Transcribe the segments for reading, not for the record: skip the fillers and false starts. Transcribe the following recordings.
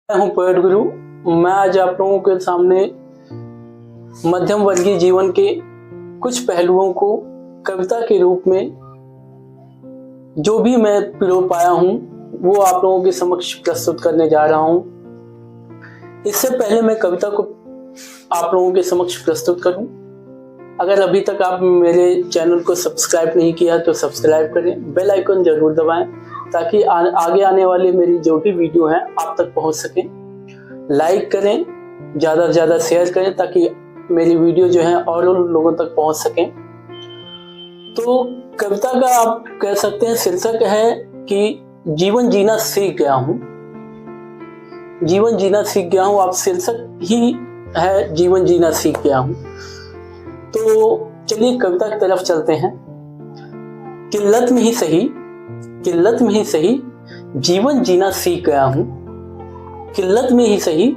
मैं हूं पोएट गुरु। मैं आज आप लोगों के सामने मध्यम वर्गीय जीवन के कुछ पहलुओं को कविता के रूप में जो भी मैं पिरो पाया हूं वो आप लोगों के समक्ष प्रस्तुत करने जा रहा हूं। इससे पहले मैं कविता को आप लोगों के समक्ष प्रस्तुत करूं, अगर अभी तक आप मेरे चैनल को सब्सक्राइब नहीं किया तो सब्सक्राइब करें, बेल आइकन जरूर दबाएं ताकि आगे आने वाली मेरी जो भी वीडियो है आप तक पहुंच सके। लाइक करें, ज़्यादा से ज़्यादा शेयर करें ताकि मेरी वीडियो जो है और लोगों तक पहुंच सके। तो कविता का आप कह सकते हैं शीर्षक है कि जीवन जीना सीख गया हूं। जीवन जीना सीख गया हूं, आप शीर्षक ही है जीवन जीना सीख गया हूं। तो चलिए कविता की तरफ चलते हैं। किल्लत में ही सही जीवन जीना सीख गया हूं। किल्लत में ही सही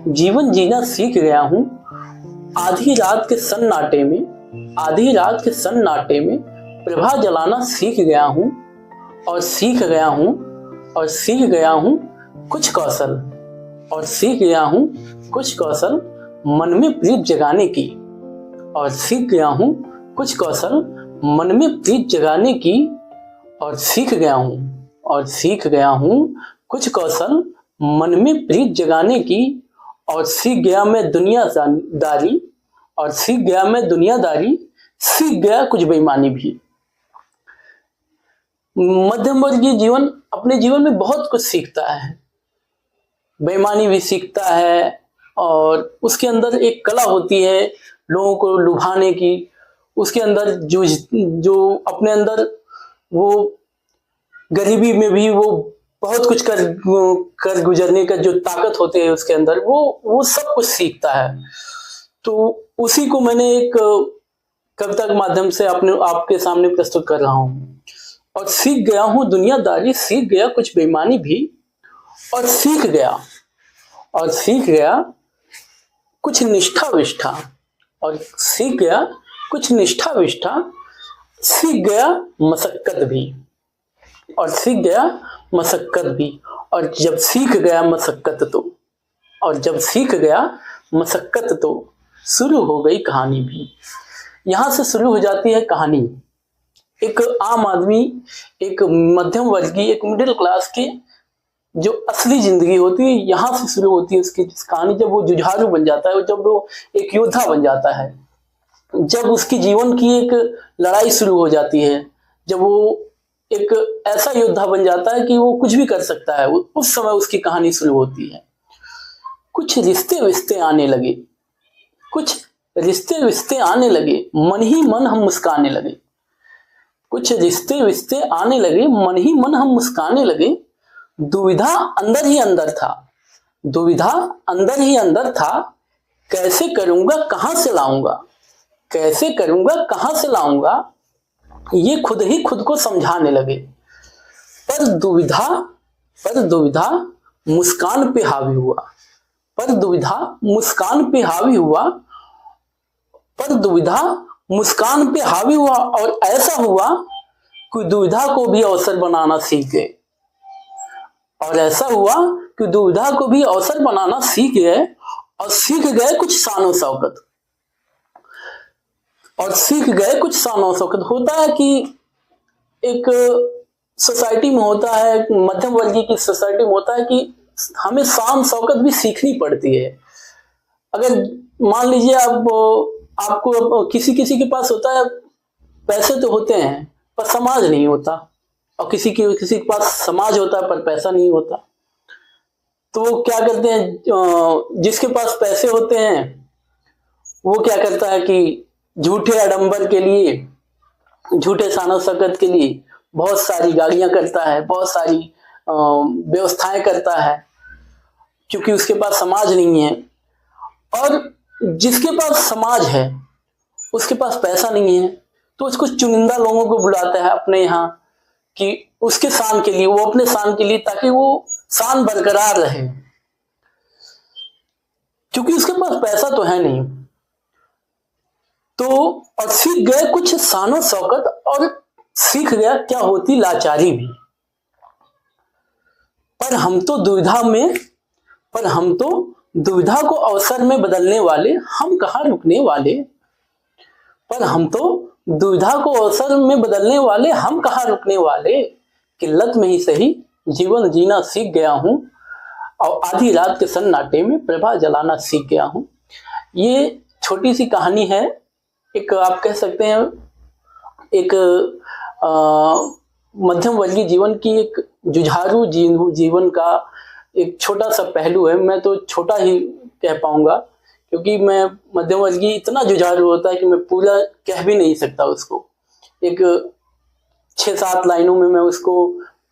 जीवन जीना सीख गया हूं। आधी रात के सन्नाटे में प्रभा जलाना सीख गया हूं और सीख गया हूं कुछ कौशल मन में प्रीत जगाने की। और सीख गया हूं कुछ कौशल मन में प्रीत जगाने की। और सीख गया हूं कुछ कौशल मन में प्रीत जगाने की। और सीख गया मैं दुनियादारी, सीख गया कुछ बेईमानी भी। मध्यम वर्गीय जीवन अपने जीवन में बहुत कुछ सीखता है, बेईमानी भी सीखता है और उसके अंदर एक कला होती है लोगों को लुभाने की। उसके अंदर जो अपने अंदर वो गरीबी में भी वो बहुत कुछ कर गुजरने का जो ताकत होती है उसके अंदर, वो सब कुछ सीखता है। तो उसी को मैंने एक कविता के माध्यम से आपके सामने प्रस्तुत कर रहा हूं। और सीख गया हूं दुनियादारी, सीख गया कुछ बेईमानी भी। और सीख गया कुछ निष्ठा विष्ठा। और सीख गया कुछ निष्ठा विष्ठा। सीख गया मशक्कत भी। और सीख गया मशक्कत भी। और जब सीख गया मशक्कत तो शुरू हो गई कहानी भी। यहां से शुरू हो जाती है कहानी। एक आम आदमी, एक मध्यम वर्गीय, एक मिडिल क्लास की जो असली जिंदगी होती है यहां से शुरू होती है उसकी कहानी। जब वो जुझारू बन जाता है, जब वो एक योद्धा बन जाता है, जब उसकी जीवन की एक लड़ाई शुरू हो जाती है, जब वो एक ऐसा योद्धा बन जाता है कि वो कुछ भी कर सकता है, उस समय उसकी कहानी शुरू होती है। कुछ रिश्ते विश्ते आने लगे, मन ही मन हम मुस्काने लगे। कुछ रिश्ते विश्ते आने लगे, मन ही मन हम मुस्काने लगे। दुविधा अंदर ही अंदर था, कैसे करूंगा कहां से लाऊंगा, ये खुद ही खुद को समझाने लगे। पर दुविधा मुस्कान पे हावी हुआ। और ऐसा हुआ कि दुविधा को भी अवसर बनाना सीख गए। और सीख गए कुछ शानो शौकत। होता है कि एक सोसाइटी में होता है, मध्यम वर्गीय की सोसाइटी में होता है कि हमें शान शौकत भी सीखनी पड़ती है। अगर मान लीजिए आपको किसी के पास होता है, पैसे तो होते हैं पर समाज नहीं होता, और किसी के पास समाज होता है पर पैसा नहीं होता। तो वो क्या करते हैं, जिसके पास पैसे होते हैं वो क्या करता है कि झूठे आडंबर के लिए, झूठे शानो शौकत के लिए बहुत सारी गाड़ियां करता है, बहुत सारी व्यवस्थाएं करता है, क्योंकि उसके पास समाज नहीं है। और जिसके पास समाज है उसके पास पैसा नहीं है, तो उसको चुनिंदा लोगों को बुलाता है अपने यहाँ कि उसके शान के लिए, वो अपने शान के लिए, ताकि वो शान बरकरार रहे, क्योंकि उसके पास पैसा तो है नहीं। तो और सीख गए कुछ शानो शौकत, और सीख गया क्या होती लाचारी भी। पर हम तो दुविधा पर हम तो दुविधा को अवसर में बदलने वाले, हम कहाँ रुकने वाले। पर हम तो दुविधा को अवसर में बदलने वाले, हम कहाँ रुकने वाले। किल्लत में ही सही जीवन जीना सीख गया हूं, और आधी रात के सन्नाटे में प्रभा जलाना सीख गया हूं। ये छोटी सी कहानी है, एक आप कह सकते हैं एक मध्यम वर्गीय जीवन की, एक जुझारू जीवन का एक छोटा सा पहलू है। मैं तो छोटा ही कह पाऊंगा, क्योंकि मैं मध्यम वर्गीय इतना जुझारू होता है कि मैं पूरा कह भी नहीं सकता उसको। एक 6-7 लाइनों में मैं उसको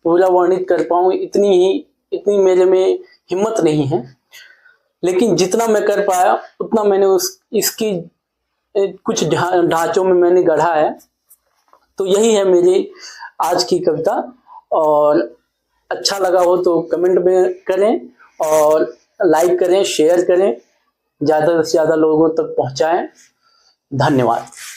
पूरा वर्णित कर पाऊं, इतनी मेरे में हिम्मत नहीं है। लेकिन जितना मैं कर पाया उतना मैंने इसकी कुछ ढांचों में मैंने गढ़ा है। तो यही है मेरी आज की कविता, और अच्छा लगा हो तो कमेंट में करें, और लाइक करें, शेयर करें, ज़्यादा से ज़्यादा लोगों तक पहुंचाएं। धन्यवाद।